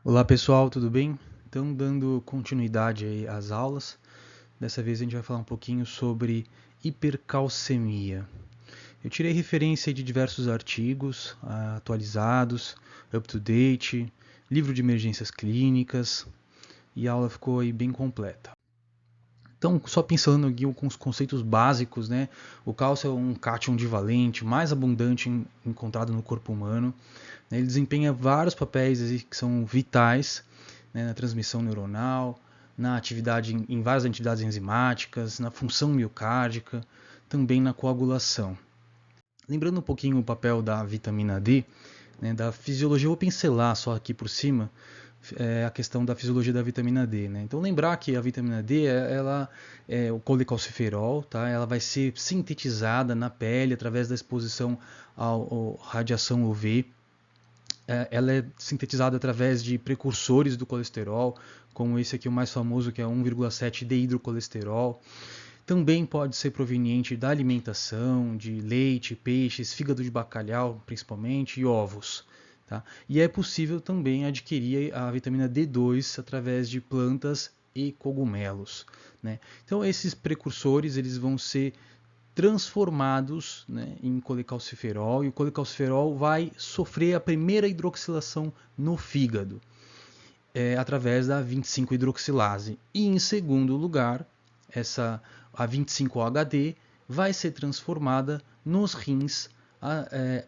Olá pessoal, tudo bem? Então, dando continuidade aí às aulas, dessa vez a gente vai falar um pouquinho sobre hipercalcemia. Eu tirei referência de diversos artigos atualizados, up-to-date, livro de emergências clínicas, e a aula ficou aí bem completa. Então, só pensando aqui com os conceitos básicos, né? O cálcio é um cátion divalente mais abundante encontrado no corpo humano. Ele desempenha vários papéis que são vitais, né, na transmissão neuronal, na atividade em várias atividades enzimáticas, na função miocárdica, também na coagulação. Lembrando um pouquinho o papel da vitamina D, né, da fisiologia, eu vou pincelar só aqui por cima a questão da fisiologia da vitamina D. Né? Então lembrar que a vitamina D ela é o colecalciferol, tá? Ela vai ser sintetizada na pele através da exposição à radiação UV. Ela é sintetizada através de precursores do colesterol, como esse aqui o mais famoso, que é 1,7 dehidrocolesterol. Também pode ser proveniente da alimentação, de leite, peixes, fígado de bacalhau, principalmente, e ovos. Tá? E é possível também adquirir a vitamina D2 através de plantas e cogumelos. Né? Então esses precursores eles vão ser transformados, né, em colecalciferol, e o colecalciferol vai sofrer a primeira hidroxilação no fígado, através da 25-hidroxilase. E em segundo lugar, a 25-HD vai ser transformada nos rins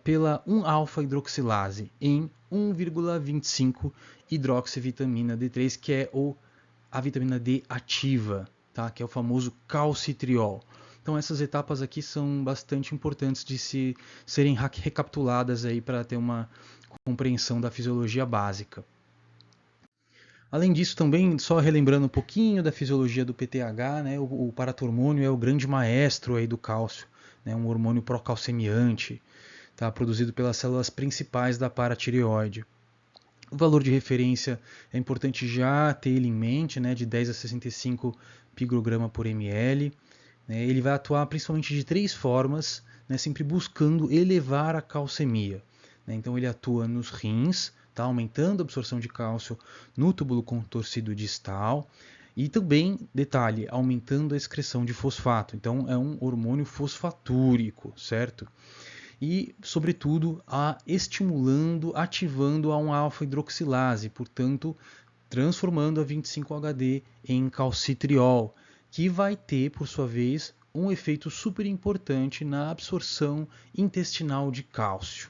pela 1-alfa-hidroxilase em 1,25 hidroxivitamina D3, que é a vitamina D ativa, tá? Que é o famoso calcitriol. Então essas etapas aqui são bastante importantes de serem recapituladas aí para ter uma compreensão da fisiologia básica. Além disso, também, só relembrando um pouquinho da fisiologia do PTH, né, o paratormônio é o grande maestro aí do cálcio, né, um hormônio procalcemiante, tá, produzido pelas células principais da paratireoide. O valor de referência é importante já ter ele em mente, né, de 10 a 65 picograma por ml. Né, ele vai atuar principalmente de três formas, né, sempre buscando elevar a calcemia. Né, então ele atua nos rins, tá, aumentando a absorção de cálcio no túbulo contorcido distal. E também, detalhe, aumentando a excreção de fosfato. Então é um hormônio fosfatúrico, certo? E, sobretudo, estimulando, ativando a 1-alfa-hidroxilase, portanto, transformando a 25-HD em calcitriol, que vai ter, por sua vez, um efeito super importante na absorção intestinal de cálcio.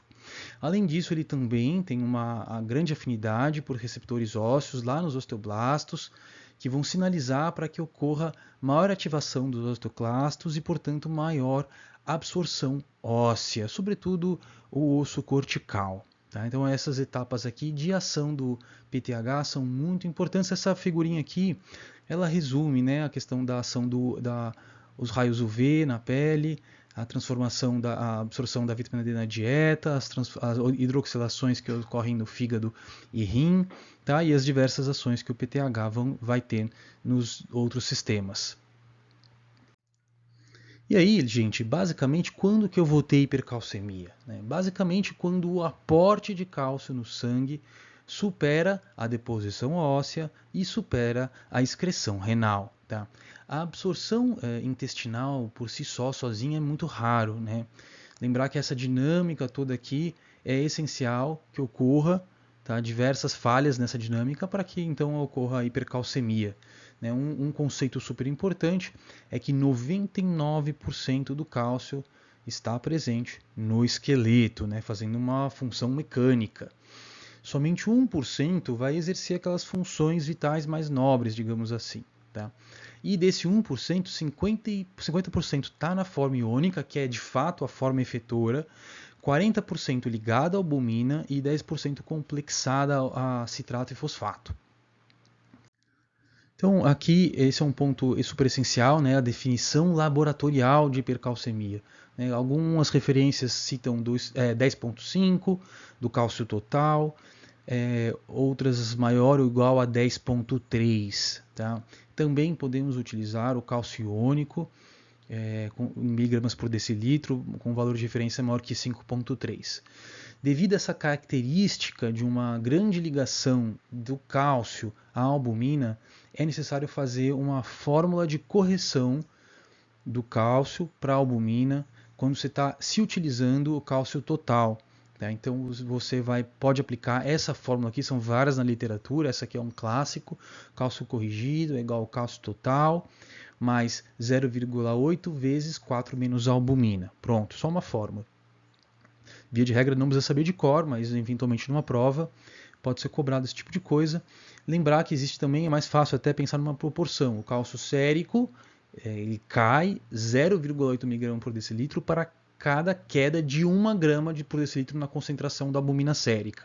Além disso, ele também tem uma grande afinidade por receptores ósseos lá nos osteoblastos, que vão sinalizar para que ocorra maior ativação dos osteoclastos e, portanto, maior absorção óssea, sobretudo o osso cortical. Tá? Então essas etapas aqui de ação do PTH são muito importantes. Essa figurinha aqui, ela resume, né, a questão da ação os raios UV na pele, a transformação a absorção da vitamina D na dieta, as hidroxilações que ocorrem no fígado e rim, tá? E as diversas ações que o PTH vai ter nos outros sistemas. E aí, gente, basicamente, quando que eu vou ter hipercalcemia? Né? Basicamente, quando o aporte de cálcio no sangue supera a deposição óssea e supera a excreção renal. Tá? A absorção intestinal por si só, sozinha, é muito raro. Né? Lembrar que essa dinâmica toda aqui é essencial que ocorra, tá? Diversas falhas nessa dinâmica para que então ocorra a hipercalcemia. Né? Um conceito super importante é que 99% do cálcio está presente no esqueleto, né? Fazendo uma função mecânica. Somente 1% vai exercer aquelas funções vitais mais nobres, digamos assim. Tá? E desse 1%, 50% está na forma iônica, que é de fato a forma efetora, 40% ligada à albumina e 10% complexada a citrato e fosfato. Então, aqui, esse é um ponto super essencial, né, a definição laboratorial de hipercalcemia. Né? Algumas referências citam 10,5 do cálcio total, outras maior ou igual a 10,3. Tá? Também podemos utilizar o cálcio iônico, em miligramas por decilitro, com valor de referência maior que 5,3. devido a essa característica de uma grande ligação do cálcio à albumina, é necessário fazer uma fórmula de correção do cálcio para a albumina quando você está se utilizando o cálcio total. Tá? Então você pode aplicar essa fórmula aqui, são várias na literatura, essa aqui é um clássico, cálcio corrigido é igual ao cálcio total, mais 0,8 vezes 4 menos albumina. Pronto, só uma fórmula. Via de regra não precisa saber de cor, mas eventualmente numa prova pode ser cobrado esse tipo de coisa. Lembrar que existe também, é mais fácil até pensar numa proporção. O cálcio sérico ele cai 0,8 mg por decilitro para cada queda de 1 grama por decilitro na concentração da albumina sérica.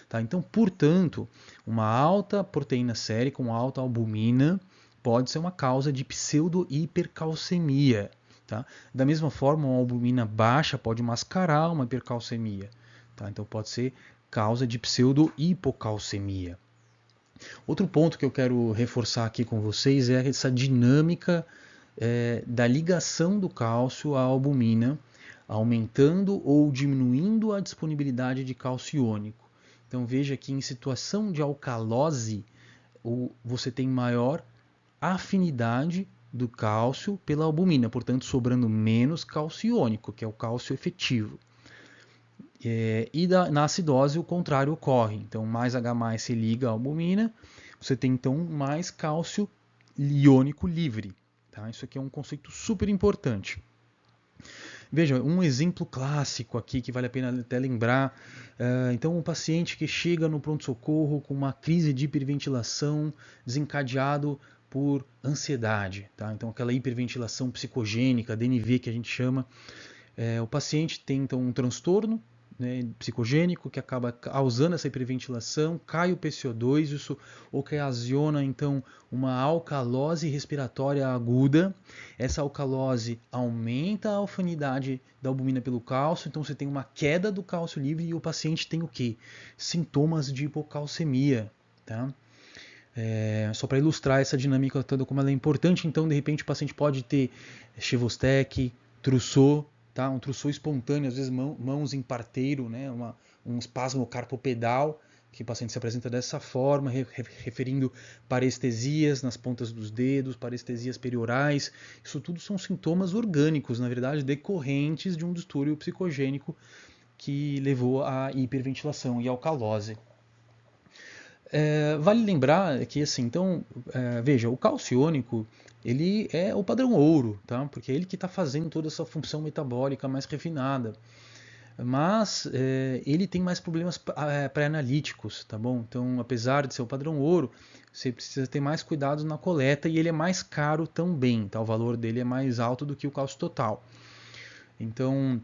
Tá? Então, portanto, uma alta proteína sérica, uma alta albumina, pode ser uma causa de pseudo-hipercalcemia. Tá? Da mesma forma, uma albumina baixa pode mascarar uma hipercalcemia. Tá? Então, pode ser causa de pseudo-hipocalcemia. Outro ponto que eu quero reforçar aqui com vocês é essa dinâmica da ligação do cálcio à albumina, aumentando ou diminuindo a disponibilidade de cálcio iônico. Então veja que em situação de alcalose, você tem maior afinidade do cálcio pela albumina, portanto sobrando menos cálcio iônico, que é o cálcio efetivo. Na acidose o contrário ocorre, então mais H+ se liga à albumina, você tem então mais cálcio iônico livre. Tá? Isso aqui é um conceito super importante. Veja, um exemplo clássico aqui que vale a pena até lembrar. Então, um paciente que chega no pronto-socorro com uma crise de hiperventilação desencadeado por ansiedade. Tá? Então, aquela hiperventilação psicogênica, DNV que a gente chama. O paciente tem então um transtorno, né, psicogênico que acaba causando essa hiperventilação, cai o PCO2, isso ocasiona então uma alcalose respiratória aguda. Essa alcalose aumenta a afinidade da albumina pelo cálcio, então você tem uma queda do cálcio livre e o paciente tem o quê? Sintomas de hipocalcemia. Tá? Só para ilustrar essa dinâmica toda, como ela é importante, então de repente o paciente pode ter Chevostec, Trousseau, tá? Um Trousseau espontâneo, às vezes mãos em parteiro, né? Um espasmo carpopedal, que o paciente se apresenta dessa forma, referindo parestesias nas pontas dos dedos, parestesias periorais. Isso tudo são sintomas orgânicos, na verdade, decorrentes de um distúrbio psicogênico que levou à hiperventilação e alcalose. Vale lembrar que, assim, então, veja, o cálcio iônico, ele é o padrão ouro, tá? Porque é ele que está fazendo toda essa função metabólica mais refinada. Mas ele tem mais problemas pré-analíticos, tá bom? Então, apesar de ser o padrão ouro, você precisa ter mais cuidado na coleta e ele é mais caro também, tá? O valor dele é mais alto do que o cálcio total. Então,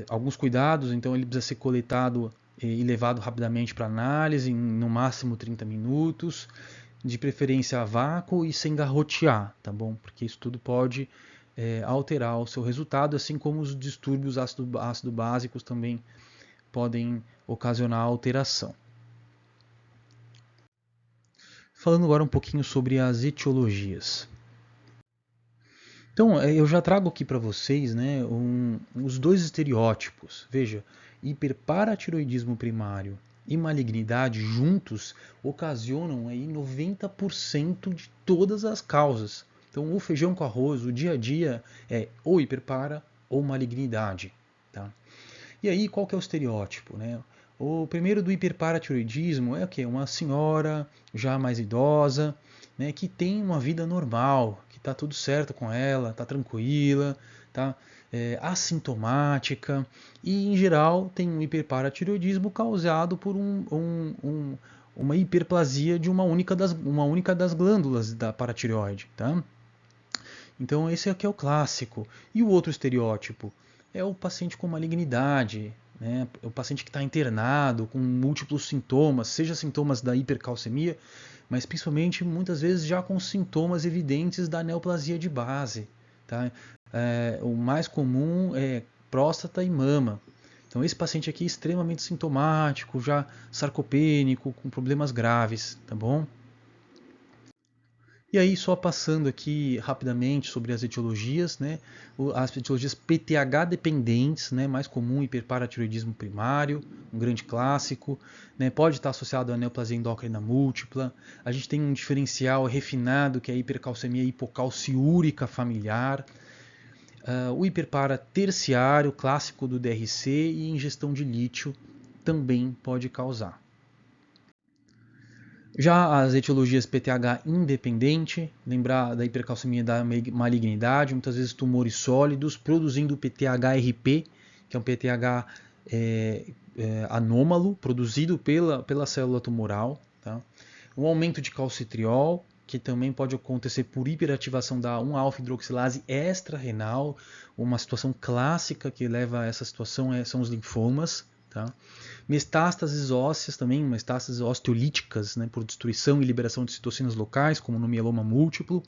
alguns cuidados, então ele precisa ser coletado e levado rapidamente para análise, em no máximo 30 minutos, de preferência a vácuo e sem garrotear, tá bom? Porque isso tudo pode alterar o seu resultado, assim como os distúrbios ácido-básicos também podem ocasionar alteração. Falando agora um pouquinho sobre as etiologias. Então, eu já trago aqui para vocês, né, os dois estereótipos. Veja, hiperparatiroidismo primário e malignidade juntos ocasionam aí 90% de todas as causas. Então, o feijão com arroz, o dia a dia é ou hiperpara ou malignidade. Tá? E aí, qual que é o estereótipo? Né? O primeiro do hiperparatiroidismo é o quê? Uma senhora já mais idosa, né, que tem uma vida normal, que está tudo certo com ela, está tranquila, tá assintomática e, em geral, tem um hiperparatiroidismo causado por uma hiperplasia de uma única das glândulas da paratireoide. Tá? Então, esse aqui é o clássico. E o outro estereótipo é o paciente com malignidade, né? O paciente que está internado com múltiplos sintomas, seja sintomas da hipercalcemia, mas principalmente muitas vezes já com sintomas evidentes da neoplasia de base. Tá? O mais comum é próstata e mama. Então esse paciente aqui é extremamente sintomático, já sarcopênico, com problemas graves, tá bom? E aí, só passando aqui rapidamente sobre as etiologias, né? As etiologias PTH dependentes, né? Mais comum, hiperparatiroidismo primário, um grande clássico, né? Pode estar associado à neoplasia endócrina múltipla. A gente tem um diferencial refinado que é a hipercalcemia hipocalciúrica familiar. O hiperpara terciário, clássico do DRC, e ingestão de lítio também pode causar. Já as etiologias PTH independente, lembrar da hipercalcemia da malignidade, muitas vezes tumores sólidos, produzindo PTH-RP, que é um PTH anômalo, produzido pela célula tumoral. Tá? Um aumento de calcitriol, que também pode acontecer por hiperativação da 1-alfa-hidroxilase extra-renal. Uma situação clássica que leva a essa situação são os linfomas. Tá? Metástases ósseas também, metástases osteolíticas, né, por destruição e liberação de citocinas locais, como no mieloma múltiplo.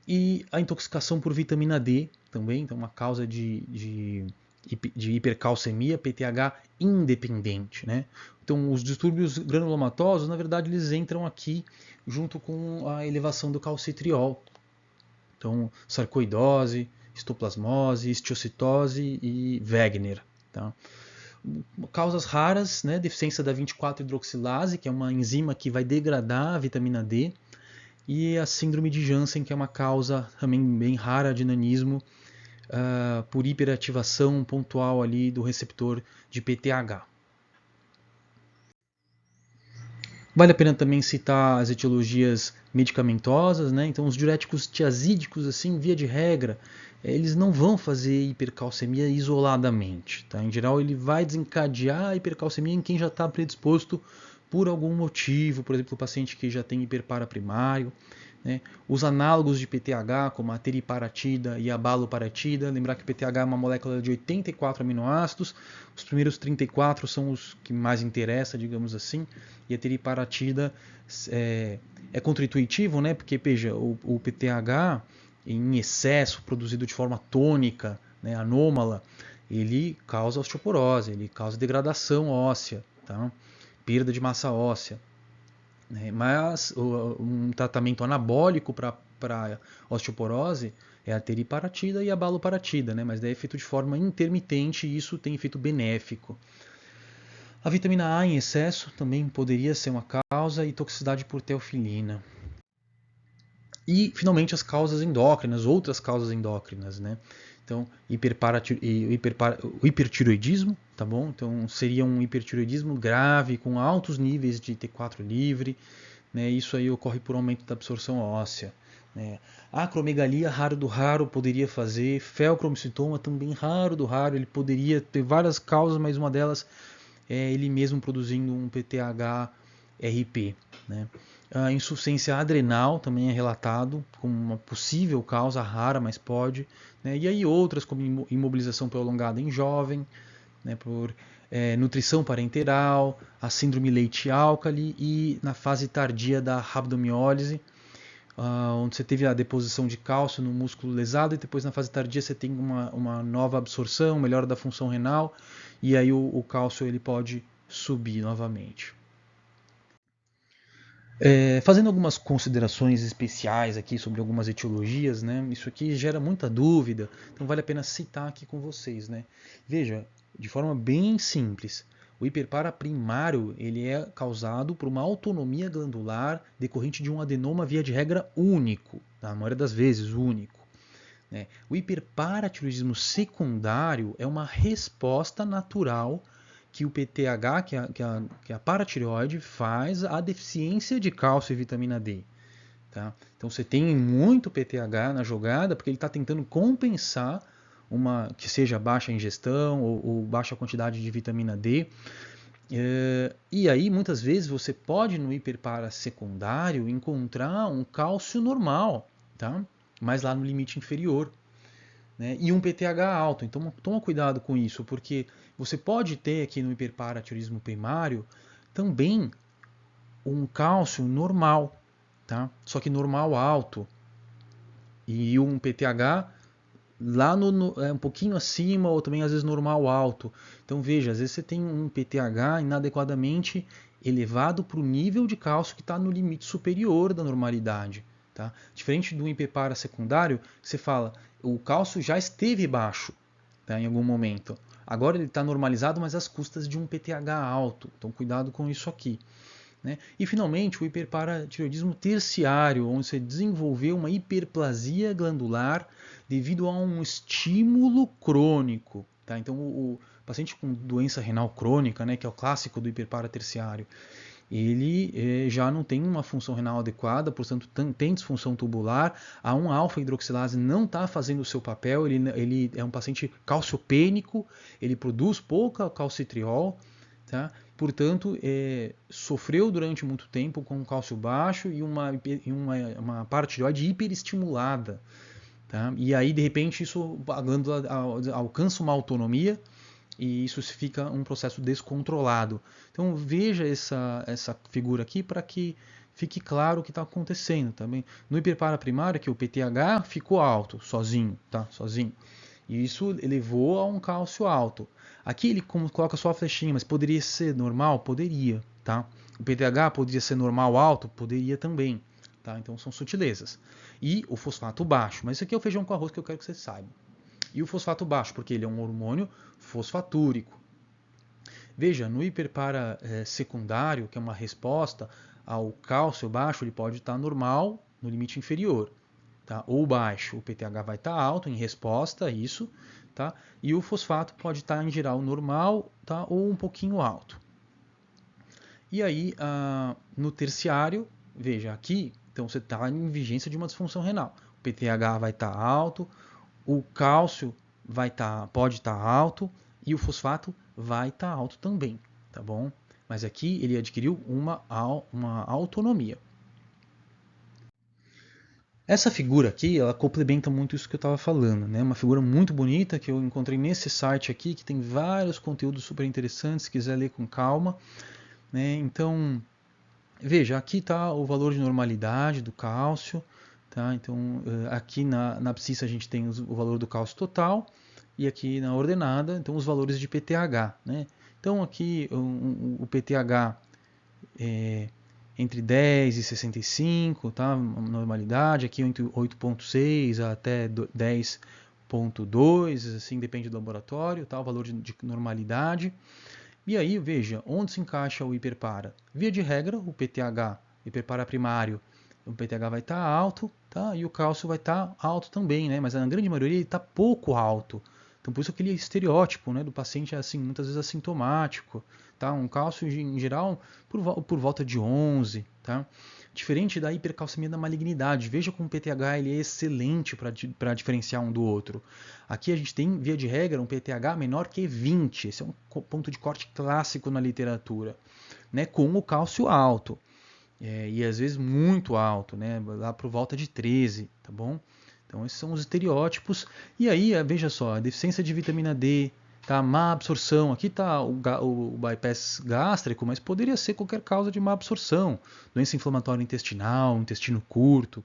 E a intoxicação por vitamina D também, então uma causa de hipercalcemia, PTH independente. Né? Então os distúrbios granulomatosos, na verdade, eles entram aqui junto com a elevação do calcitriol. Então, sarcoidose, histoplasmose, histiocytose e Wegener. Tá? Causas raras, né? Deficiência da 24-hidroxilase, que é uma enzima que vai degradar a vitamina D, e a síndrome de Janssen, que é uma causa também bem rara de nanismo, por hiperativação pontual ali do receptor de PTH. Vale a pena também citar as etiologias medicamentosas, né? Então os diuréticos tiazídicos, assim, via de regra, eles não vão fazer hipercalcemia isoladamente. Tá? Em geral, ele vai desencadear a hipercalcemia em quem já está predisposto por algum motivo, por exemplo, o paciente que já tem hiperpara primário. Né? Os análogos de PTH, como a teriparatida e a baloparatida, lembrar que PTH é uma molécula de 84 aminoácidos, os primeiros 34 são os que mais interessam, digamos assim, e a teriparatida é contraintuitivo, né? Porque veja, o PTH em excesso, produzido de forma tônica, né, anômala, ele causa osteoporose, ele causa degradação óssea, tá? Perda de massa óssea. Mas um tratamento anabólico para osteoporose é a teriparatida e a baloparatida, né? Mas daí é feito de forma intermitente e isso tem efeito benéfico. A vitamina A em excesso também poderia ser uma causa, e toxicidade por teofilina. E, finalmente, as causas endócrinas, outras causas endócrinas, né? Então, o hipertiroidismo, tá bom? Então, seria um hipertiroidismo grave, com altos níveis de T4 livre, né? Isso aí ocorre por aumento da absorção óssea. Né? Acromegalia, raro do raro, poderia fazer. Feocromocitoma, também raro do raro, ele poderia ter várias causas, mas uma delas é ele mesmo produzindo um PTH-RP, né? A insuficiência adrenal também é relatado como uma possível causa rara, mas pode. Né? E aí outras, como imobilização prolongada em jovem, né? Por nutrição parenteral, a síndrome leite-álcali e na fase tardia da rabdomiólise, onde você teve a deposição de cálcio no músculo lesado e depois na fase tardia você tem uma nova absorção, melhora da função renal e aí o cálcio ele pode subir novamente. Fazendo algumas considerações especiais aqui sobre algumas etiologias, né? Isso aqui gera muita dúvida, então vale a pena citar aqui com vocês. Né? Veja, de forma bem simples, o hiperpara primário ele é causado por uma autonomia glandular decorrente de um adenoma via de regra único, na maioria das vezes único. Né? O hiperparatiroidismo secundário é uma resposta natural que o PTH, que a paratireoide, faz à deficiência de cálcio e vitamina D. Tá? Então você tem muito PTH na jogada porque ele está tentando compensar que seja baixa ingestão ou baixa quantidade de vitamina D. E aí muitas vezes você pode no hiperpara secundário encontrar um cálcio normal, tá? Mas lá no limite inferior. Né? E um PTH alto. Então toma cuidado com isso, porque você pode ter aqui no hiperparatiroidismo primário também um cálcio normal, tá? Só que normal alto. E um PTH lá um pouquinho acima, ou também às vezes normal alto. Então veja, às vezes você tem um PTH inadequadamente elevado para o nível de cálcio que está no limite superior da normalidade. Tá? Diferente do hiperpara secundário, você fala, o cálcio já esteve baixo, tá, em algum momento. Agora ele está normalizado, mas às custas de um PTH alto. Então cuidado com isso aqui. Né? E finalmente o hiperparatireoidismo terciário, onde você desenvolveu uma hiperplasia glandular devido a um estímulo crônico. Tá? Então o paciente com doença renal crônica, né, que é o clássico do hiperparaterciário, ele já não tem uma função renal adequada, portanto tem disfunção tubular, a 1-alfa-hidroxilase não está fazendo o seu papel, ele é um paciente calciopênico, ele produz pouca calcitriol, tá? Portanto, sofreu durante muito tempo com um cálcio baixo e uma paratireoide hiperestimulada. Tá? E aí, de repente, a glândula alcança uma autonomia e isso fica um processo descontrolado. Então veja essa figura aqui para que fique claro o que está acontecendo também. No hiperpara primário, que o PTH ficou alto, sozinho, tá? Sozinho. E isso elevou a um cálcio alto. Aqui ele coloca só a flechinha, mas poderia ser normal? Poderia, tá? O PTH poderia ser normal alto? Poderia também, tá? Então são sutilezas. E o fosfato baixo, mas isso aqui é o feijão com arroz que eu quero que você saiba. E o fosfato baixo, porque ele é um hormônio fosfatúrico. Veja, no hiperpara secundário, que é uma resposta ao cálcio baixo, ele pode estar normal no limite inferior, tá? Ou baixo. O PTH vai estar alto em resposta a isso, tá? E o fosfato pode estar em geral normal, tá? Ou um pouquinho alto. E aí, no terciário, veja aqui, então você está em vigência de uma disfunção renal. O PTH vai estar alto, o cálcio pode estar alto e o fosfato vai estar alto também, tá bom? Mas aqui ele adquiriu uma autonomia. Essa figura aqui, ela complementa muito isso que eu estava falando, né? Uma figura muito bonita que eu encontrei nesse site aqui, que tem vários conteúdos super interessantes, se quiser ler com calma, né? Então, veja, aqui está o valor de normalidade do cálcio, tá? Então, aqui na abscissa a gente tem o valor do cálcio total e aqui na ordenada, então os valores de PTH, né? Então aqui o PTH é entre 10 e 65, tá? Normalidade, aqui entre 8.6 até 10.2, assim, depende do laboratório, tá? O valor de normalidade. E aí, veja, onde se encaixa o hiperpara? Via de regra, o PTH, hiperpara primário, o PTH vai estar alto, tá? E o cálcio vai estar alto também, né? Mas na grande maioria ele está pouco alto. Então, por isso aquele estereótipo, né, do paciente é assim, muitas vezes assintomático, tá? Um cálcio em geral por volta de 11, tá? Diferente da hipercalcemia da malignidade. Veja como o PTH ele é excelente para diferenciar um do outro. Aqui a gente tem, via de regra, um PTH menor que 20. Esse é um ponto de corte clássico na literatura, né? Com o cálcio alto. E às vezes muito alto, né? Lá por volta de 13, tá bom? Então esses são os estereótipos. E aí, veja só, a deficiência de vitamina D, tá? Má absorção. Aqui está o bypass gástrico, mas poderia ser qualquer causa de má absorção. Doença inflamatória intestinal, intestino curto,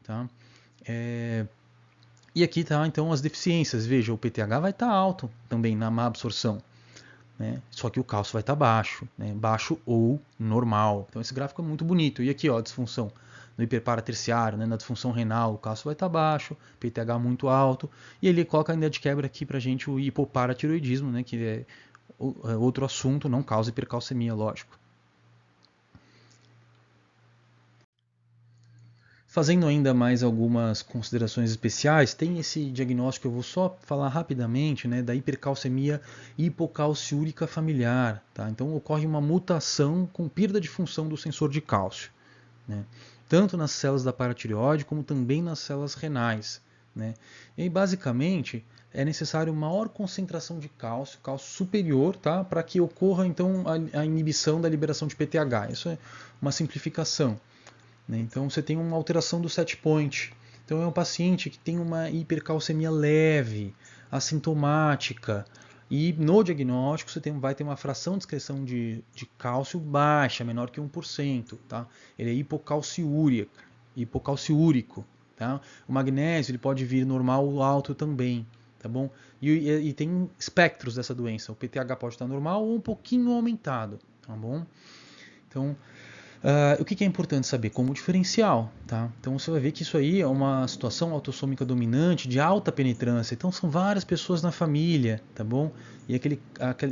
tá? E aqui tá então as deficiências. Veja, o PTH vai estar alto também na má absorção, né? Só que o cálcio vai estar baixo, né? Baixo ou normal. Então esse gráfico é muito bonito. E aqui, ó, a disfunção no hiperparaterciário, né? Na disfunção renal, o cálcio vai estar baixo, PTH muito alto. E ele coloca ainda de quebra aqui pra gente o hipoparatireoidismo, né? Que é outro assunto, não causa hipercalcemia, lógico. Fazendo ainda mais algumas considerações especiais, tem esse diagnóstico, eu vou só falar rapidamente, né, da hipercalcemia hipocalciúrica familiar. Tá? Então ocorre uma mutação com perda de função do sensor de cálcio, né? Tanto nas células da paratireoide como também nas células renais. Né? E aí, basicamente é necessário maior concentração de cálcio, cálcio superior, tá? Para que ocorra então a inibição da liberação de PTH. Isso é uma simplificação. Então você tem uma alteração do set point. Então é um paciente que tem uma hipercalcemia leve, assintomática, e no diagnóstico você vai ter uma fração de excreção de cálcio baixa, menor que 1%. Tá? Ele é hipocalciúrico. Tá? O magnésio ele pode vir normal ou alto também. Tá bom? E tem espectros dessa doença. O PTH pode estar normal ou um pouquinho aumentado. Tá bom? Então, O que é importante saber? Como diferencial, tá? Então você vai ver que isso aí é uma situação autossômica dominante de alta penetrância. Então são várias pessoas na família, tá bom? E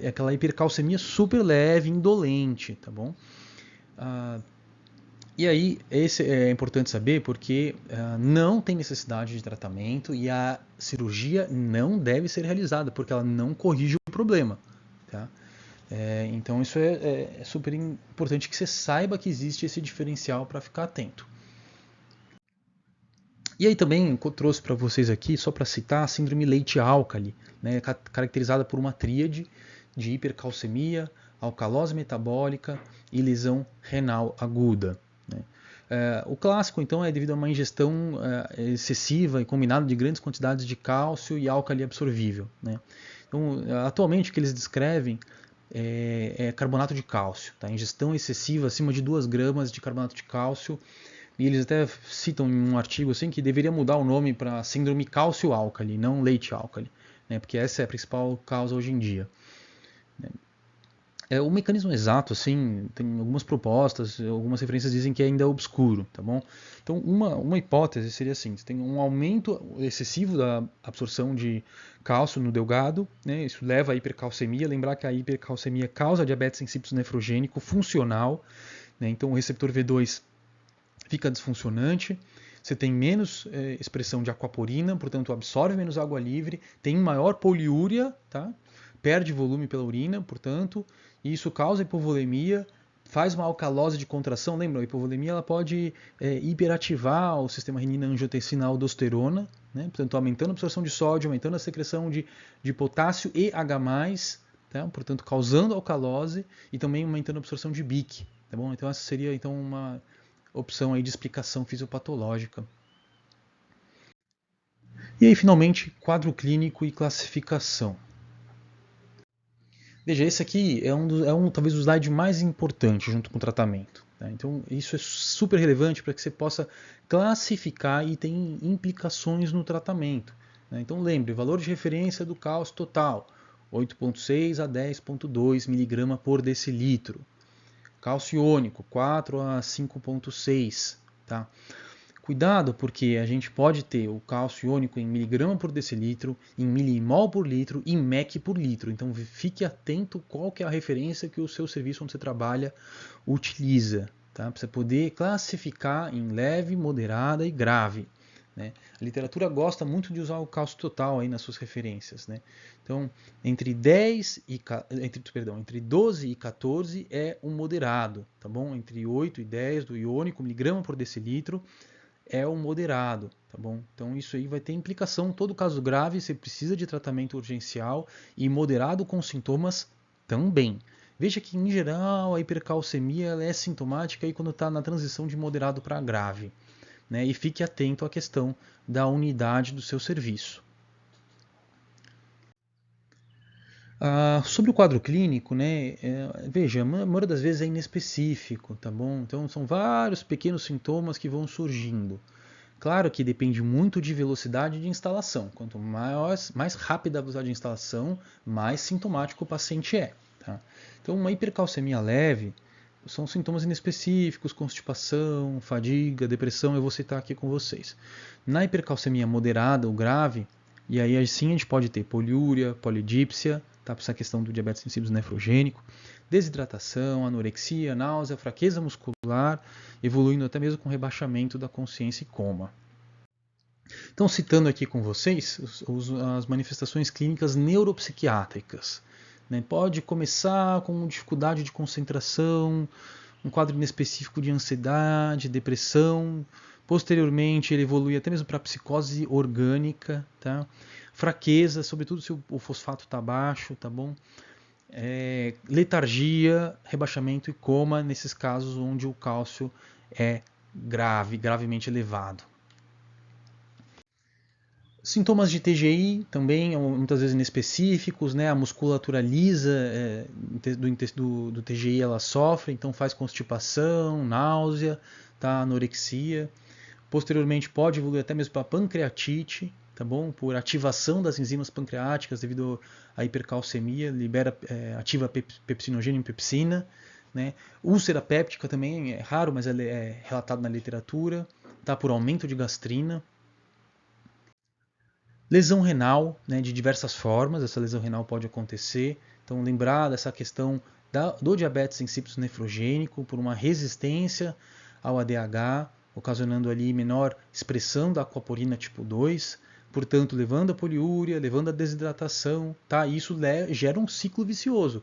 aquela hipercalcemia super leve, indolente, tá bom? E aí, esse é importante saber porque não tem necessidade de tratamento e a cirurgia não deve ser realizada porque ela não corrige o problema, tá? Então isso é super importante que você saiba que existe esse diferencial para ficar atento. E aí também eu trouxe para vocês aqui, só para citar, a síndrome leite-álcali, né, caracterizada por uma tríade de hipercalcemia, alcalose metabólica e lesão renal aguda. Né. O clássico, então, é devido a uma ingestão excessiva e combinada de grandes quantidades de cálcio e álcali absorvível. Né. Então, atualmente, o que eles descrevem é carbonato de cálcio. Tá? Ingestão excessiva, acima de 2 gramas de carbonato de cálcio. E eles até citam em um artigo assim, que deveria mudar o nome para síndrome cálcio-álcali, não leite-álcali, né? Porque essa é a principal causa hoje em dia. O mecanismo exato, assim, tem algumas propostas, algumas referências dizem que ainda é obscuro, tá bom? Então, uma hipótese seria assim, você tem um aumento excessivo da absorção de cálcio no delgado, né? Isso leva à hipercalcemia, lembrar que a hipercalcemia causa diabetes insípidos nefrogênico funcional, né? Então, o receptor V2 fica disfuncionante, você tem menos expressão de aquaporina, portanto absorve menos água livre, tem maior poliúria, tá? Perde volume pela urina, portanto, e isso causa hipovolemia, faz uma alcalose de contração. Lembra, a hipovolemia ela pode hiperativar o sistema renina-angiotensina-aldosterona, né? Portanto, aumentando a absorção de sódio, aumentando a secreção de potássio e H+, tá? Portanto, causando alcalose e também aumentando a absorção de BIC. Tá bom? Então, essa seria então uma opção aí de explicação fisiopatológica. E aí, finalmente, quadro clínico e classificação. Veja, esse aqui é talvez o slide mais importante junto com o tratamento. Tá? Então, isso é super relevante para que você possa classificar e tem implicações no tratamento. Né? Então, lembre, valor de referência do cálcio total, 8,6 a 10,2 mg por decilitro. Cálcio iônico, 4 a 5,6. Tá? Cuidado, porque a gente pode ter o cálcio iônico em miligrama por decilitro, em milimol por litro e MEC por litro. Então fique atento qual que é a referência que o seu serviço onde você trabalha utiliza, tá? Para você poder classificar em leve, moderada e grave. Né? A literatura gosta muito de usar o cálcio total aí nas suas referências. Né? Então, entre 12 e 14 é um moderado, tá bom? Entre 8 e 10 do iônico, miligrama por decilitro, é o moderado, tá bom? Então isso aí vai ter implicação. Todo caso grave você precisa de tratamento urgencial e moderado com sintomas também. Veja que em geral a hipercalcemia ela é sintomática aí quando está na transição de moderado para grave, né? E fique atento à questão da unidade do seu serviço. Sobre o quadro clínico, né, veja, a maioria das vezes é inespecífico, tá bom? Então são vários pequenos sintomas que vão surgindo. Claro que depende muito de velocidade de instalação. Quanto mais rápida a velocidade de instalação, mais sintomático o paciente é. Tá? Então, uma hipercalcemia leve são sintomas inespecíficos, constipação, fadiga, depressão, eu vou citar aqui com vocês. Na hipercalcemia moderada ou grave, e aí sim a gente pode ter poliúria, polidípsia, tá? Por essa questão do diabetes insípidos nefrogênico, desidratação, anorexia, náusea, fraqueza muscular, evoluindo até mesmo com rebaixamento da consciência e coma. Então, citando aqui com vocês as manifestações clínicas neuropsiquiátricas. Né? Pode começar com dificuldade de concentração, um quadro inespecífico de ansiedade, depressão. Posteriormente, ele evolui até mesmo para psicose orgânica, tá? Fraqueza, sobretudo se o fosfato está baixo, tá bom? Letargia, rebaixamento e coma nesses casos onde o cálcio é gravemente elevado. Sintomas de TGI também, muitas vezes inespecíficos, né? A musculatura lisa do TGI ela sofre, então faz constipação, náusea, tá? Anorexia. Posteriormente pode evoluir até mesmo para pancreatite, tá bom? Por ativação das enzimas pancreáticas devido à hipercalcemia, ativa pepsinogênio e pepsina, né? Úlcera péptica também é raro, mas ela é relatado na literatura, tá? Por aumento de gastrina. Lesão renal, né, de diversas formas, essa lesão renal pode acontecer. Então, lembrar dessa questão do diabetes insípido nefrogênico por uma resistência ao ADH, ocasionando ali menor expressão da aquaporina tipo 2, portanto, levando a poliúria, levando a desidratação, tá? E isso gera um ciclo vicioso,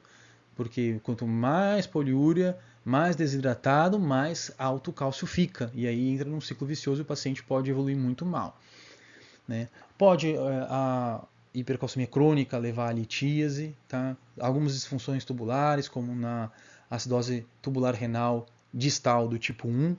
porque quanto mais poliúria, mais desidratado, mais alto o cálcio fica. E aí entra num ciclo vicioso e o paciente pode evoluir muito mal, né? Pode a hipercalcemia crônica levar à litíase, tá? Algumas disfunções tubulares, como na acidose tubular renal distal do tipo 1.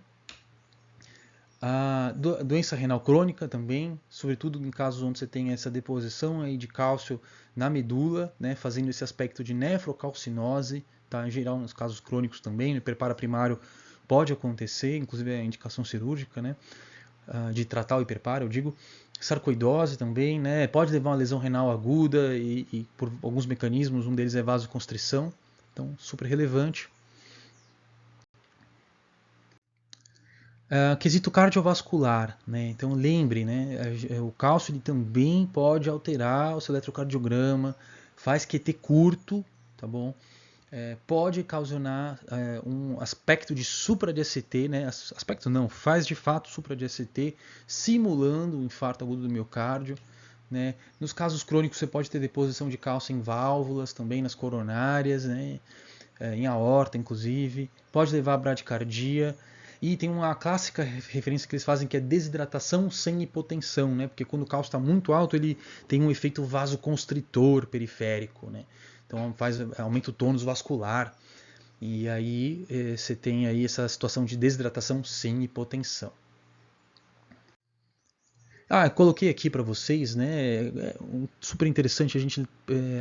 A doença renal crônica também, sobretudo em casos onde você tem essa deposição aí de cálcio na medula, né, fazendo esse aspecto de nefrocalcinose, tá? Em geral, nos casos crônicos também, no hiperpara primário pode acontecer, inclusive a indicação cirúrgica, né, de tratar o hiperpara, eu digo. Sarcoidose também, né, pode levar a uma lesão renal aguda e por alguns mecanismos, um deles é vasoconstrição, então super relevante. Quesito cardiovascular, né? Então lembre, né? O cálcio ele também pode alterar o seu eletrocardiograma, faz QT curto, tá bom? Pode ocasionar um aspecto de supra-DST, né? Aspecto não, faz de fato supra-DST, simulando o infarto agudo do miocárdio, né? Nos casos crônicos você pode ter deposição de cálcio em válvulas, também nas coronárias, né? Em aorta, inclusive. Pode levar a bradicardia. E tem uma clássica referência que eles fazem que é desidratação sem hipotensão, né? Porque quando o cálcio está muito alto, ele tem um efeito vasoconstritor periférico, né? Então aumenta o tônus vascular. E aí você tem aí essa situação de desidratação sem hipotensão. Coloquei aqui para vocês, né? Super interessante a gente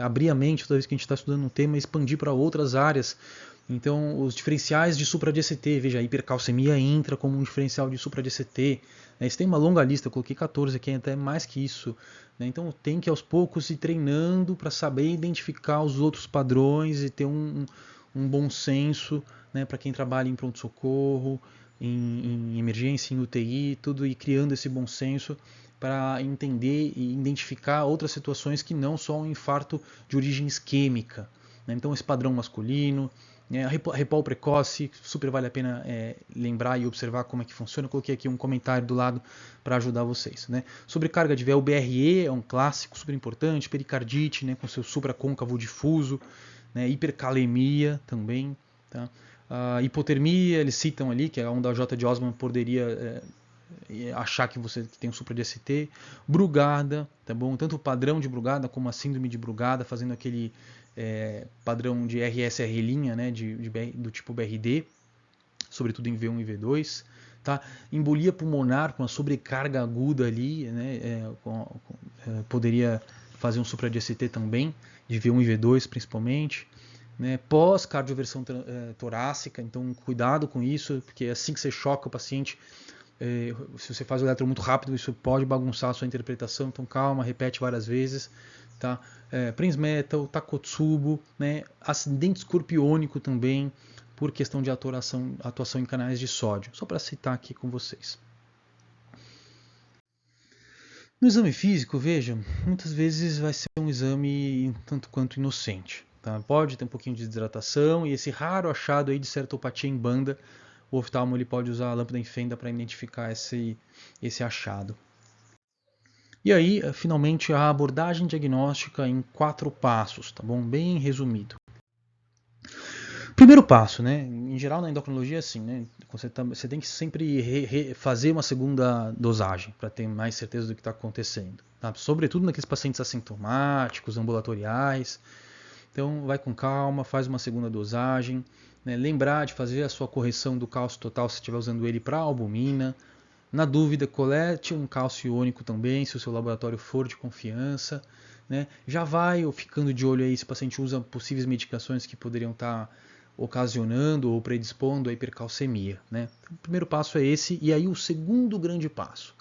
abrir a mente toda vez que a gente está estudando um tema e expandir para outras áreas. Então, os diferenciais de supra-DST, veja, a hipercalcemia entra como um diferencial de supra-DST. Né? Isso tem uma longa lista, eu coloquei 14 aqui, até mais que isso. Né? Então, tem que aos poucos ir treinando para saber identificar os outros padrões e ter um bom senso, né, para quem trabalha em pronto-socorro, em emergência, em UTI, tudo, e criando esse bom senso para entender e identificar outras situações que não só um infarto de origem isquêmica. Né? Então, esse padrão masculino, a repol precoce, super vale a pena lembrar e observar como é que funciona. Eu coloquei aqui um comentário do lado para ajudar vocês. Né? Sobrecarga de véu, o BRE é um clássico super importante, pericardite, né, com seu supracôncavo difuso, né, hipercalemia também. Tá? Hipotermia, eles citam ali, que é onde a J de Osman poderia achar que você tem um supra-DST. Brugada, tá bom? Tanto o padrão de Brugada como a síndrome de Brugada, fazendo aquele padrão de RSR', né, do tipo BRD, sobretudo em V1 e V2. Tá? Embolia pulmonar com uma sobrecarga aguda ali, né, poderia fazer um supra-DST também, de V1 e V2 principalmente. Né, pós-cardioversão torácica, então cuidado com isso, porque assim que você choca o paciente, se você faz o eletro muito rápido, isso pode bagunçar a sua interpretação, então calma, repete várias vezes. Tá? Prince Metal, Takotsubo, né? Acidente escorpiônico também, por questão de atuação em canais de sódio, só para citar aqui com vocês. No exame físico, veja, muitas vezes vai ser um exame tanto quanto inocente. Tá? Pode ter um pouquinho de desidratação e esse raro achado aí de ceratopatia em banda, o oftalmo ele pode usar a lâmpada em fenda para identificar esse achado. E aí, finalmente, a abordagem diagnóstica em 4 passos, tá bom? Bem resumido. Primeiro passo, né? Em geral na endocrinologia é assim, né? Você tem que sempre fazer uma segunda dosagem para ter mais certeza do que está acontecendo. Tá? Sobretudo naqueles pacientes assintomáticos, ambulatoriais. Então vai com calma, faz uma segunda dosagem. Né? Lembrar de fazer a sua correção do cálcio total se estiver usando ele para albumina. Na dúvida, colete um cálcio iônico também, se o seu laboratório for de confiança. Né? Já vai ficando de olho aí se o paciente usa possíveis medicações que poderiam estar ocasionando ou predispondo a hipercalcemia. Né? Então, o primeiro passo é esse, e aí o segundo grande passo.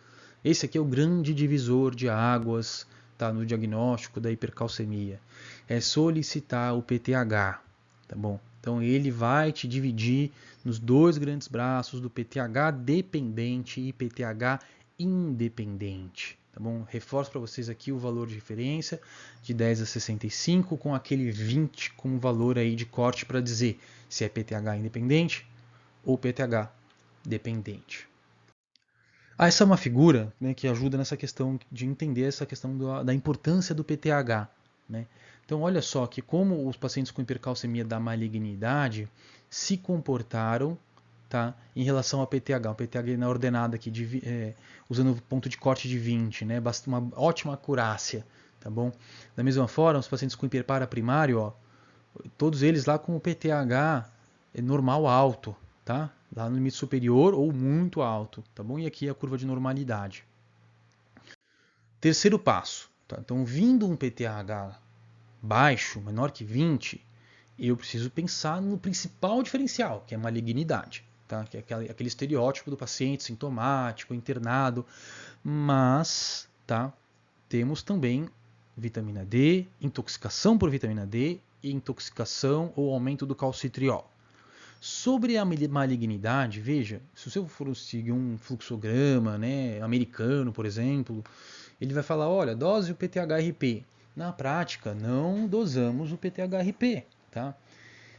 Esse aqui é o grande divisor de águas, tá, no diagnóstico da hipercalcemia. É solicitar o PTH. Tá bom? Então ele vai te dividir nos dois grandes braços do PTH dependente e PTH independente. Tá bom? Reforço para vocês aqui o valor de referência de 10 a 65 com aquele 20 como valor aí de corte para dizer se é PTH independente ou PTH dependente. Essa é uma figura, né, que ajuda nessa questão de entender essa questão da importância do PTH. Né? Então, olha só que como os pacientes com hipercalcemia da malignidade se comportaram, tá, em relação ao PTH. O PTH na ordenada aqui, usando o ponto de corte de 20, né, uma ótima acurácia. Tá bom? Da mesma forma, os pacientes com hiperpara primário, ó, todos eles lá com o PTH normal alto, tá? Lá no limite superior ou muito alto, tá bom? E aqui a curva de normalidade. Terceiro passo, tá? Então, vindo um PTH baixo, menor que 20, eu preciso pensar no principal diferencial, que é a malignidade, tá? Que é aquele estereótipo do paciente sintomático, internado, mas, tá? Temos também vitamina D, intoxicação por vitamina D e intoxicação ou aumento do calcitriol. Sobre a malignidade, veja, se você for seguir um fluxograma, né, americano, por exemplo, ele vai falar, olha, dose o PTHRP. Na prática, não dosamos o PTHRP, tá?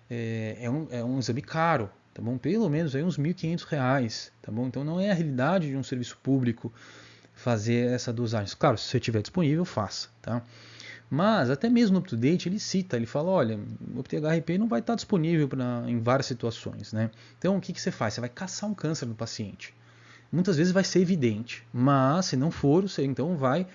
É um exame caro, tá bom? Pelo menos aí uns R$ 1.500, tá bom? Então não é a realidade de um serviço público fazer essa dosagem. Claro, se você tiver disponível, faça, tá? Mas até mesmo no UpToDate ele cita, ele fala, olha, o PTHRP não vai estar disponível em várias situações, né? Então o que você faz? Você vai caçar um câncer no paciente. Muitas vezes vai ser evidente, mas se não for, você então vai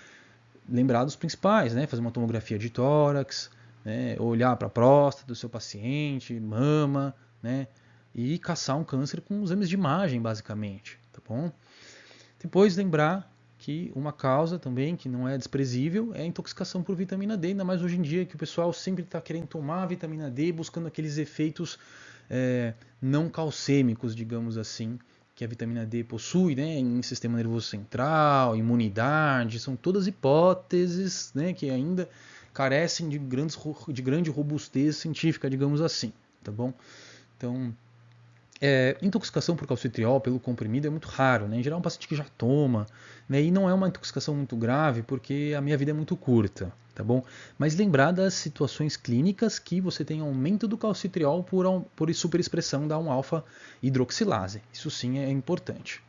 lembrar dos principais, né? Fazer uma tomografia de tórax, né? Olhar para a próstata do seu paciente, mama, né? E caçar um câncer com exames de imagem, basicamente, tá bom? Depois lembrar que uma causa também que não é desprezível é a intoxicação por vitamina D, ainda mais hoje em dia que o pessoal sempre está querendo tomar a vitamina D buscando aqueles efeitos não calcêmicos, digamos assim, que a vitamina D possui, né, em sistema nervoso central, imunidade, são todas hipóteses, né, que ainda carecem de grande robustez científica, digamos assim, tá bom? Então, intoxicação por calcitriol pelo comprimido é muito raro, né? Em geral, um paciente que já toma, né? E não é uma intoxicação muito grave porque a minha vida é muito curta, tá bom? Mas lembrar das situações clínicas que você tem aumento do calcitriol por superexpressão da 1-alfa-hidroxilase. Isso sim é importante.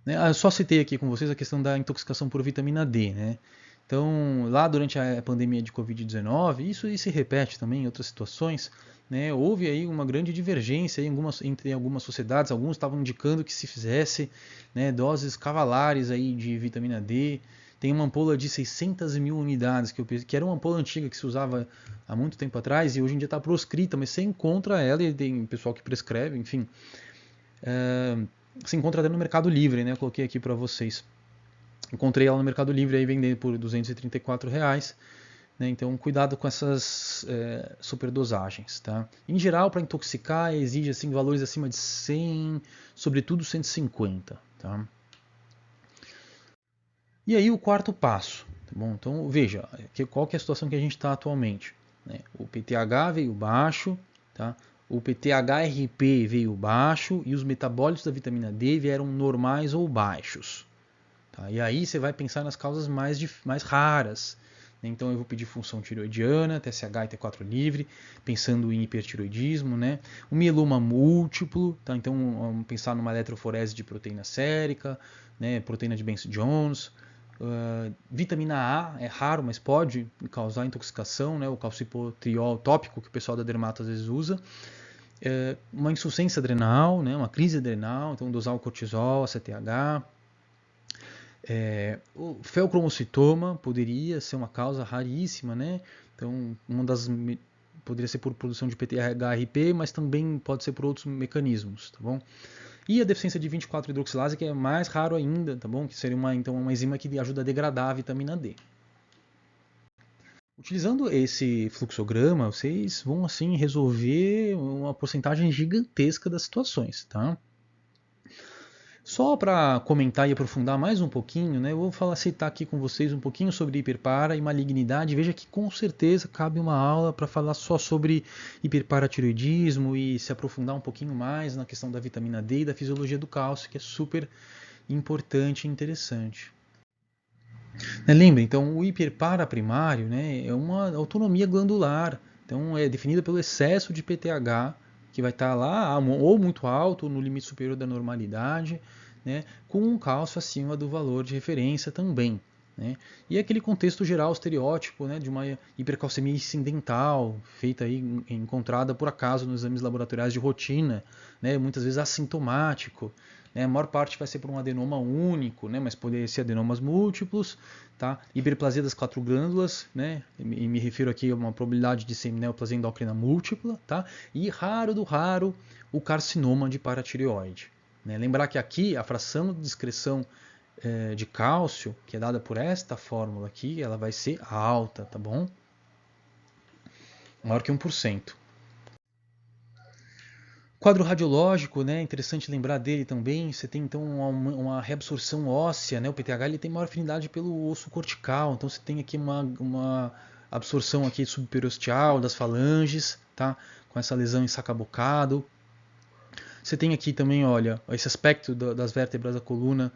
Né? Eu só citei aqui com vocês a questão da intoxicação por vitamina D, né? Então, lá durante a pandemia de Covid-19, isso se repete também em outras situações, né? Houve aí uma grande divergência entre algumas sociedades, alguns estavam indicando que se fizesse, né, doses cavalares aí de vitamina D. Tem uma ampola de 600 mil unidades, que era uma ampola antiga que se usava há muito tempo atrás e hoje em dia está proscrita, mas você encontra ela e tem pessoal que prescreve, enfim. Se encontra até no Mercado Livre, né? Eu coloquei aqui para vocês. Encontrei ela no Mercado Livre aí vendendo por R$234, né? Então cuidado com essas superdosagens, tá? Em geral, para intoxicar exige assim valores acima de 100, sobretudo 150, tá? E aí o quarto passo, tá bom? Então veja, qual que é a situação que a gente está atualmente, né? O PTH veio baixo, tá? O PTHRP veio baixo e os metabólitos da vitamina D vieram normais ou baixos. Tá? E aí você vai pensar nas causas mais raras. Né? Então eu vou pedir função tiroidiana, TSH e T4 livre, pensando em hipertiroidismo, né? O mieloma múltiplo, tá? Então vamos pensar numa eletroforese de proteína sérica, né? Proteína de Benz-Jones. Vitamina A é raro, mas pode causar intoxicação, né? O calcipotriol tópico que o pessoal da dermato às vezes usa. Uma insuficiência adrenal, né? Uma crise adrenal, então dosar o cortisol, a CTH. O feocromocitoma poderia ser uma causa raríssima, né? Então, poderia ser por produção de PTHRP, mas também pode ser por outros mecanismos, tá bom? E a deficiência de 24-hidroxilase, que é mais raro ainda, tá bom? Que seria uma enzima que ajuda a degradar a vitamina D. Utilizando esse fluxograma, vocês vão assim resolver uma porcentagem gigantesca das situações, tá? Só para comentar e aprofundar mais um pouquinho, né, eu vou citar aqui com vocês um pouquinho sobre hiperpara e malignidade. Veja que com certeza cabe uma aula para falar só sobre hiperparatireoidismo e se aprofundar um pouquinho mais na questão da vitamina D e da fisiologia do cálcio, que é super importante e interessante. Lembra, então, o hiperparaprimário, né, é uma autonomia glandular. Então, é definida pelo excesso de PTH, que vai estar lá ou muito alto, ou no limite superior da normalidade, né, com um cálcio acima do valor de referência também. Né? E aquele contexto geral, estereótipo, né, de uma hipercalcemia incidental, feita aí, encontrada por acaso nos exames laboratoriais de rotina, né, muitas vezes assintomático. Né? A maior parte vai ser por um adenoma único, né, mas poderia ser adenomas múltiplos. Tá? Hiperplasia das 4 glândulas, né? E me refiro aqui a uma probabilidade de ser neoplasia endócrina múltipla, tá? E raro do raro o carcinoma de paratireoide. Né? Lembrar que aqui a fração de excreção de cálcio, que é dada por esta fórmula aqui, ela vai ser alta, tá bom? Maior que 1%. Quadro radiológico, né, interessante lembrar dele também, você tem então uma reabsorção óssea, né, o PTH ele tem maior afinidade pelo osso cortical, então você tem aqui uma absorção aqui subperiosteal das falanges, tá, com essa lesão em sacabocado. Você tem aqui também, olha, esse aspecto das vértebras da coluna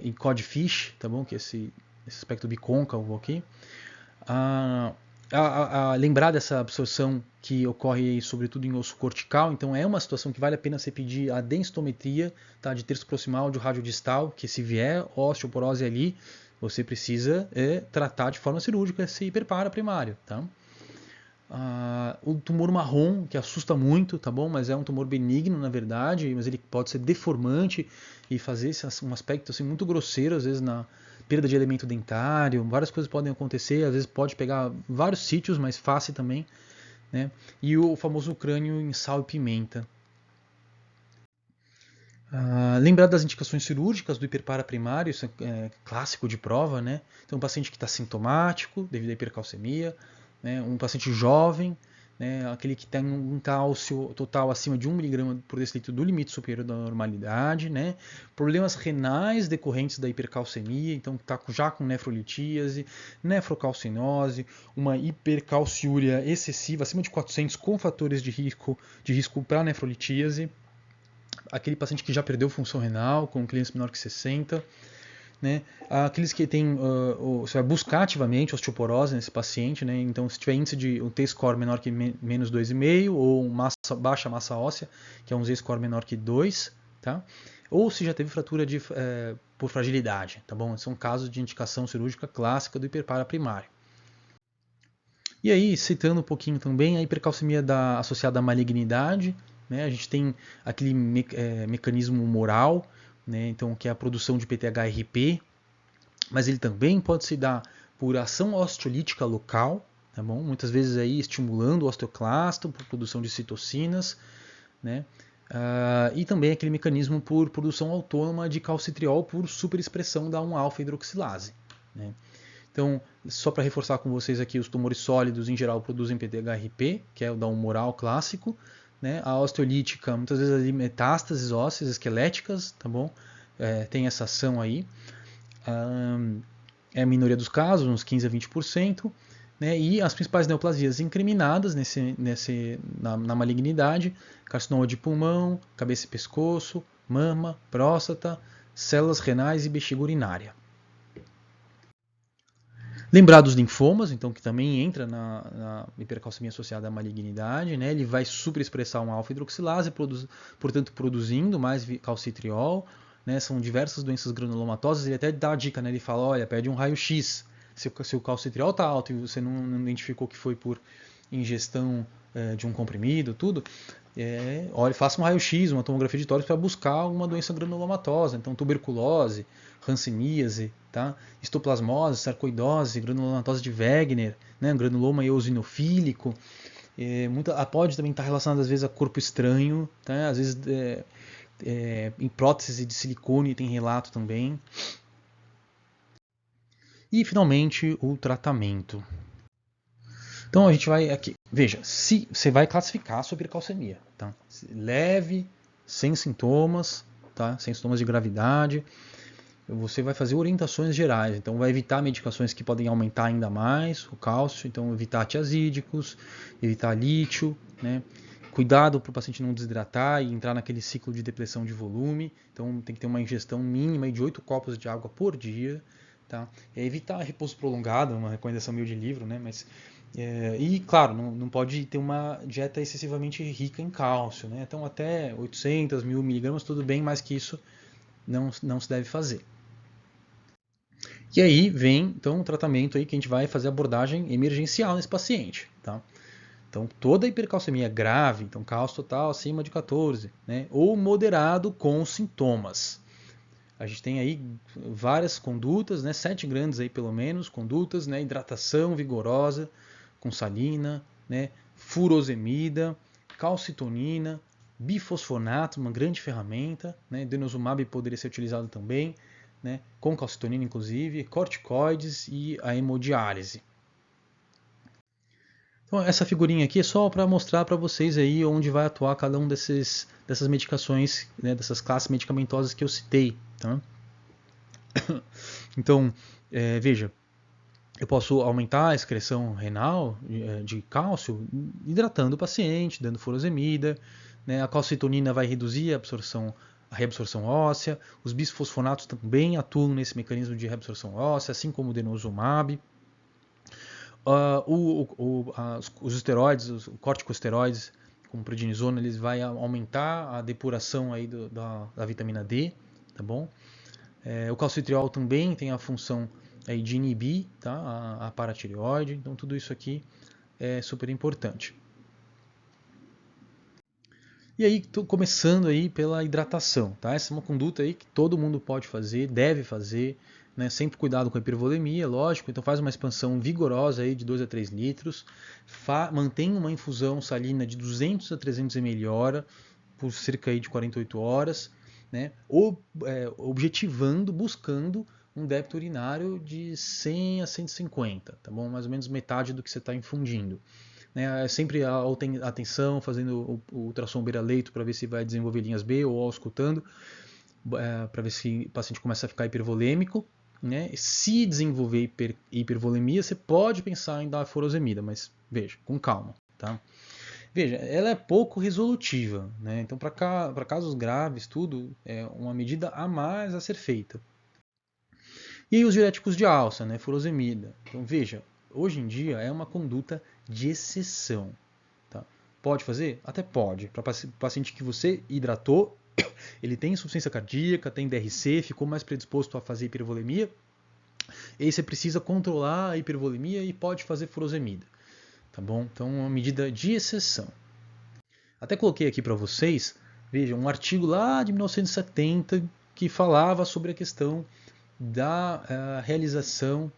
em codfish, tá bom, que é esse aspecto bicôncavo aqui. Lembrar dessa absorção que ocorre sobretudo em osso cortical, então é uma situação que vale a pena você pedir a densitometria, tá, de terço proximal de radiodistal, que se vier osteoporose ali, você precisa tratar de forma cirúrgica esse hiperpara primário. Tá? O tumor marrom, que assusta muito, tá bom? Mas é um tumor benigno, na verdade, mas ele pode ser deformante e fazer um aspecto assim, muito grosseiro, às vezes na perda de elemento dentário, várias coisas podem acontecer, às vezes pode pegar vários sítios, mas fácil também, né? E o famoso crânio em sal e pimenta. Lembrar das indicações cirúrgicas do hiperpara primário, isso é clássico de prova, né? Então, um paciente que está sintomático devido à hipercalcemia, né? Um paciente jovem, né? Aquele que tem um cálcio total acima de 1 mg por decilitro do limite superior da normalidade, né? Problemas renais decorrentes da hipercalcemia, então está já com nefrolitíase, nefrocalcinose, uma hipercalciúria excessiva acima de 400 com fatores de risco para nefrolitíase. Aquele paciente que já perdeu função renal, com clearance menor que 60, né? Aqueles que têm, você vai buscar ativamente osteoporose nesse paciente, né? Então se tiver índice de um T-score menor que menos 2,5 ou baixa massa óssea, que é um Z-score menor que 2, tá? Ou se já teve fratura por fragilidade, tá bom? São casos de indicação cirúrgica clássica do hiperpara primário. E aí, citando um pouquinho também, a hipercalcemia associada à malignidade, né? A gente tem aquele mecanismo humoral, né? Então, que é a produção de PTHRP, mas ele também pode se dar por ação osteolítica local, tá bom? Muitas vezes aí estimulando o osteoclasto por produção de citocinas, né? E também aquele mecanismo por produção autônoma de calcitriol por superexpressão da 1-alfa-hidroxilase, né? Então, só para reforçar com vocês aqui, os tumores sólidos em geral produzem PTHRP, que é o da humoral clássico, né? A osteolítica, muitas vezes ali metástases ósseas esqueléticas, tá bom? Tem essa ação aí. É a minoria dos casos, uns 15 a 20%. Né? E as principais neoplasias incriminadas na malignidade: carcinoma de pulmão, cabeça e pescoço, mama, próstata, células renais e bexiga urinária. Lembrar dos linfomas, então, que também entra na hipercalcemia associada à malignidade, né? Ele vai superexpressar uma alfa-hidroxilase, portanto produzindo mais calcitriol, né? São diversas doenças granulomatosas. Ele até dá a dica, né? Ele fala, olha, pede um raio-x. Se o calcitriol está alto e você não identificou que foi por ingestão de um comprimido, tudo, olha, faça um raio-x, uma tomografia de tórax para buscar alguma doença granulomatosa, então tuberculose, hanseníase, tá? Histoplasmose, sarcoidose, granulomatose de Wegener, né? Granuloma eosinofílico, pode também estar relacionado às vezes a corpo estranho, tá? Às vezes em prótese de silicone tem relato também. E finalmente o tratamento. Então a gente vai aqui, veja, se você vai classificar a sua hipercalcemia, tá? Leve, sem sintomas, tá? Sem sintomas de gravidade. Você vai fazer orientações gerais, então vai evitar medicações que podem aumentar ainda mais o cálcio, então evitar tiazídicos, evitar lítio, né? Cuidado para o paciente não desidratar e entrar naquele ciclo de depressão de volume, então tem que ter uma ingestão mínima de 8 copos de água por dia, tá? Evitar repouso prolongado, uma recomendação meio de livro, né? Mas, e claro, não pode ter uma dieta excessivamente rica em cálcio, né? Então até 800, 1000 miligramas, tudo bem, mais que isso não se deve fazer. E aí vem então um tratamento aí que a gente vai fazer abordagem emergencial nesse paciente, tá? Então toda hipercalcemia grave, então cálcio total acima de 14, né, ou moderado com sintomas. A gente tem aí várias condutas, né, 7 grandes aí pelo menos condutas, né, hidratação vigorosa com salina, né, furosemida, calcitonina, bifosfonato, uma grande ferramenta, né, denosumab poderia ser utilizado também, né, com calcitonina inclusive, corticoides e a hemodiálise. Então, essa figurinha aqui é só para mostrar para vocês aí onde vai atuar cada um dessas medicações, né, dessas classes medicamentosas que eu citei. Tá? Então, veja, eu posso aumentar a excreção renal de cálcio hidratando o paciente, dando furosemida, né? A calcitonina vai reduzir a reabsorção óssea, os bisfosfonatos também atuam nesse mecanismo de reabsorção óssea, assim como o denosumab. Os esteroides, os corticosteroides, como prednisona, eles vai aumentar a depuração aí da vitamina D, tá bom? O calcitriol também tem a função aí de inibir, tá? a paratireoide, então tudo isso aqui é super importante. E aí, tô começando aí pela hidratação, tá? Essa é uma conduta aí que todo mundo pode fazer, deve fazer, né? Sempre cuidado com a hipervolemia, lógico. Então faz uma expansão vigorosa aí de 2 a 3 litros, mantém uma infusão salina de 200 a 300 ml hora por cerca aí de 48 horas, né? Objetivando, buscando um débito urinário de 100 a 150, tá bom? Mais ou menos metade do que você está infundindo. Né, sempre a atenção, fazendo o ultrassom beira-leito para ver se vai desenvolver linhas B ou auscultando, para ver se o paciente começa a ficar hipervolêmico. Né? Se desenvolver hipervolemia, você pode pensar em dar furosemida, mas veja, com calma. Tá? Veja, ela é pouco resolutiva, né? Então para casos graves, tudo é uma medida a mais a ser feita. E aí os diuréticos de alça, né? Furosemida. Então veja, hoje em dia é uma conduta de exceção. Tá? Pode fazer? Até pode. Para paciente que você hidratou, ele tem insuficiência cardíaca, tem DRC, ficou mais predisposto a fazer hipervolemia, e aí você precisa controlar a hipervolemia e pode fazer furosemida. Tá bom? Então é uma medida de exceção. Até coloquei aqui para vocês, vejam, um artigo lá de 1970 que falava sobre a questão da realização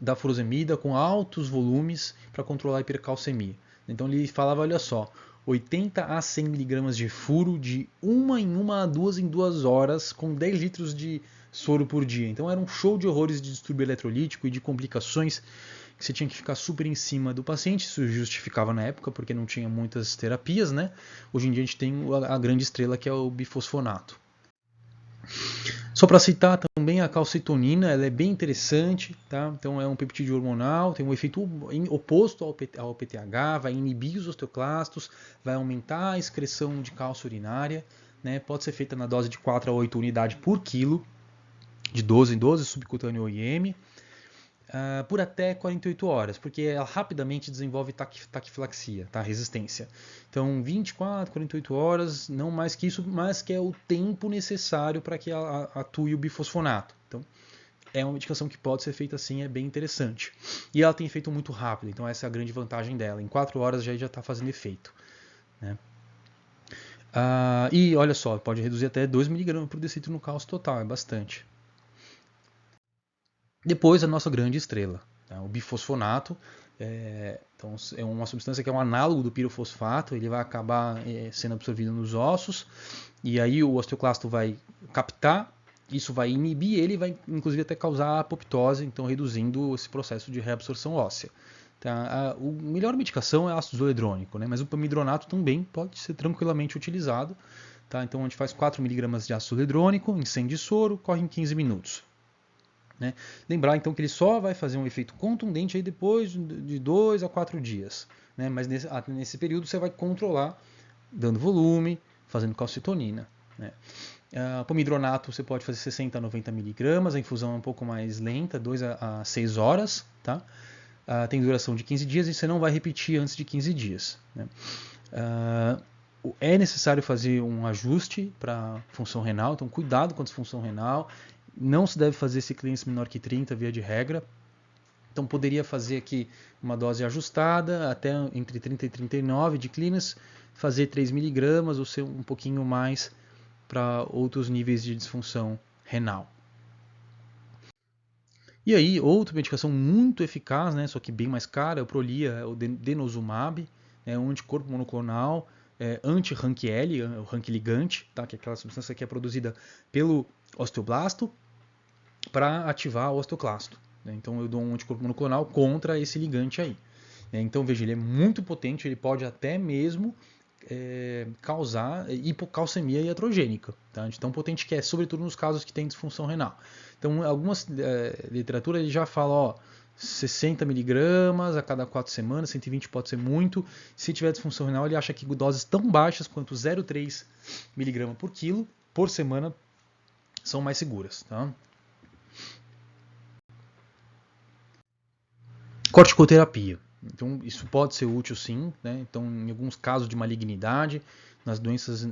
da furosemida com altos volumes para controlar a hipercalcemia. Então ele falava, olha só, 80 a 100 mg de furo de 1 a 2 horas com 10 litros de soro por dia. Então era um show de horrores de distúrbio eletrolítico e de complicações que você tinha que ficar super em cima do paciente. Isso justificava na época porque não tinha muitas terapias, né? Hoje em dia a gente tem a grande estrela que é o bifosfonato. Só para citar também a calcitonina, ela é bem interessante, tá? Então é um peptídeo hormonal, tem um efeito oposto ao PTH, vai inibir os osteoclastos, vai aumentar a excreção de cálcio urinária, né? Pode ser feita na dose de 4 a 8 unidades por quilo, de 12 em 12, subcutâneo ou IM, por até 48 horas, porque ela rapidamente desenvolve taquifilaxia, tá? Resistência. Então 24, 48 horas, não mais que isso, mas que é o tempo necessário para que atue o bifosfonato. Então é uma medicação que pode ser feita assim, é bem interessante. E ela tem efeito muito rápido, então essa é a grande vantagem dela. Em 4 horas já está fazendo efeito. Né? E olha só, pode reduzir até 2 mg por decilitro no cálcio total, é bastante. Depois a nossa grande estrela, tá? O bifosfonato, então, é uma substância que é um análogo do pirofosfato, ele vai acabar sendo absorvido nos ossos, e aí o osteoclasto vai captar, isso vai inibir ele, vai inclusive até causar apoptose, então reduzindo esse processo de reabsorção óssea. Tá? A melhor medicação é ácido zoledrônico, né? Mas o pamidronato também pode ser tranquilamente utilizado, Tá? Então a gente faz 4 mg de ácido hialurônico em 100 de soro, corre em 15 minutos. Né? Lembrar então que ele só vai fazer um efeito contundente aí depois de 2 a 4 dias. Né? Mas nesse período você vai controlar, dando volume, fazendo calcitonina. Né? Pomidronato você pode fazer 60 a 90 mg, a infusão é um pouco mais lenta, 2 a 6 horas. Tá? Tem duração de 15 dias e você não vai repetir antes de 15 dias. Né? É necessário fazer um ajuste para função renal, então cuidado com a disfunção renal. Não se deve fazer ciclins menor que 30 via de regra. Então poderia fazer aqui uma dose ajustada, até entre 30 e 39 de clínis, fazer 3 mg ou ser um pouquinho mais para outros níveis de disfunção renal. E aí, outra medicação muito eficaz, né, só que bem mais cara, é o Prolia, é o denosumab, é um anticorpo monoclonal, anti-RANKL, o RANK ligante, tá, que é aquela substância que é produzida pelo osteoblasto para ativar o osteoclasto. Né? Então eu dou um anticorpo monoclonal contra esse ligante aí. Então veja, ele é muito potente, ele pode até mesmo causar hipocalcemia iatrogênica, tá? De tão potente que é, sobretudo nos casos que tem disfunção renal. Então, algumas literatura ele já fala, ó, 60 mg a cada 4 semanas, 120 pode ser muito. Se tiver disfunção renal, ele acha que doses tão baixas quanto 0,3 mg por quilo por semana são mais seguras, tá? Corticoterapia. Então, isso pode ser útil sim, né? Então, em alguns casos de malignidade, nas doenças,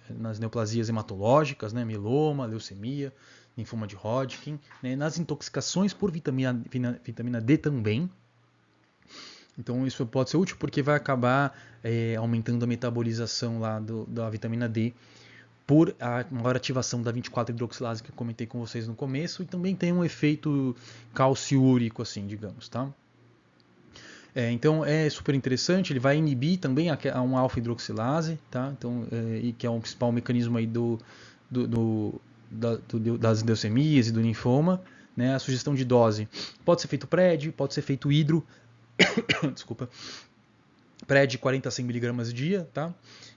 nas neoplasias hematológicas, né? Mieloma, leucemia, linfoma de Hodgkin, né? Nas intoxicações por vitamina D também. Então, isso pode ser útil porque vai acabar aumentando a metabolização lá da vitamina D por a maior ativação da 24-hidroxilase que eu comentei com vocês no começo, e também tem um efeito calciúrico, assim, digamos, tá? Então é super interessante, ele vai inibir também a uma alfa-hidroxilase, tá? Então, e que é o principal mecanismo aí das leucemias e do linfoma. Né? A sugestão de dose pode ser feito PRED, pode ser feito hidro, desculpa, PRED 40 a 100 mg dia, tá?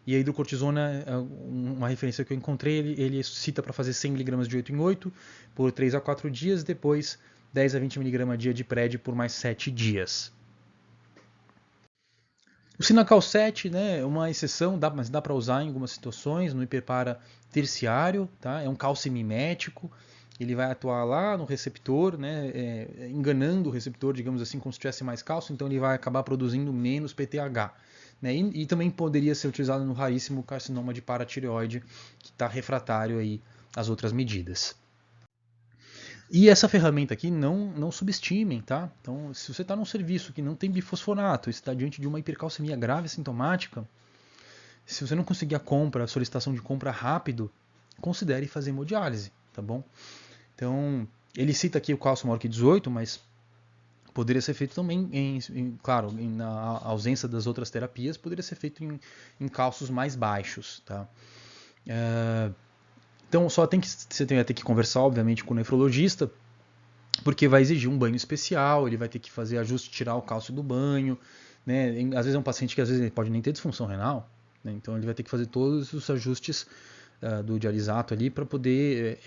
E a hidrocortisona, uma referência que eu encontrei, ele cita para fazer 100 mg de 8 em 8 por 3 a 4 dias, depois 10 a 20 mg dia de PRED por mais 7 dias. O Sinacal 7, né, é uma exceção, mas dá para usar em algumas situações, no hiperpara terciário, tá? É um calcimimético, ele vai atuar lá no receptor, né, enganando o receptor, digamos assim, como se tivesse mais cálcio, então ele vai acabar produzindo menos PTH. Né? E também poderia ser utilizado no raríssimo carcinoma de paratireoide, que está refratário aí às outras medidas. E essa ferramenta aqui não subestimem, tá? Então, se você está num serviço que não tem bifosfonato, está diante de uma hipercalcemia grave sintomática, se você não conseguir a compra, a solicitação de compra rápido, considere fazer hemodiálise, tá bom? Então, ele cita aqui o cálcio maior que 18, mas poderia ser feito também, claro, na ausência das outras terapias, poderia ser feito em cálcios mais baixos, tá? Então, você vai ter que conversar, obviamente, com o nefrologista, porque vai exigir um banho especial, ele vai ter que fazer ajuste, tirar o cálcio do banho, né? Às vezes é um paciente que às vezes ele pode nem ter disfunção renal, né? Então ele vai ter que fazer todos os ajustes do dialisato ali para poder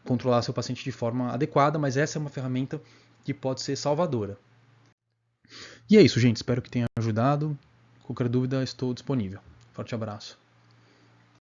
controlar seu paciente de forma adequada, mas essa é uma ferramenta que pode ser salvadora. E é isso, gente. Espero que tenha ajudado. Qualquer dúvida, estou disponível. Forte abraço.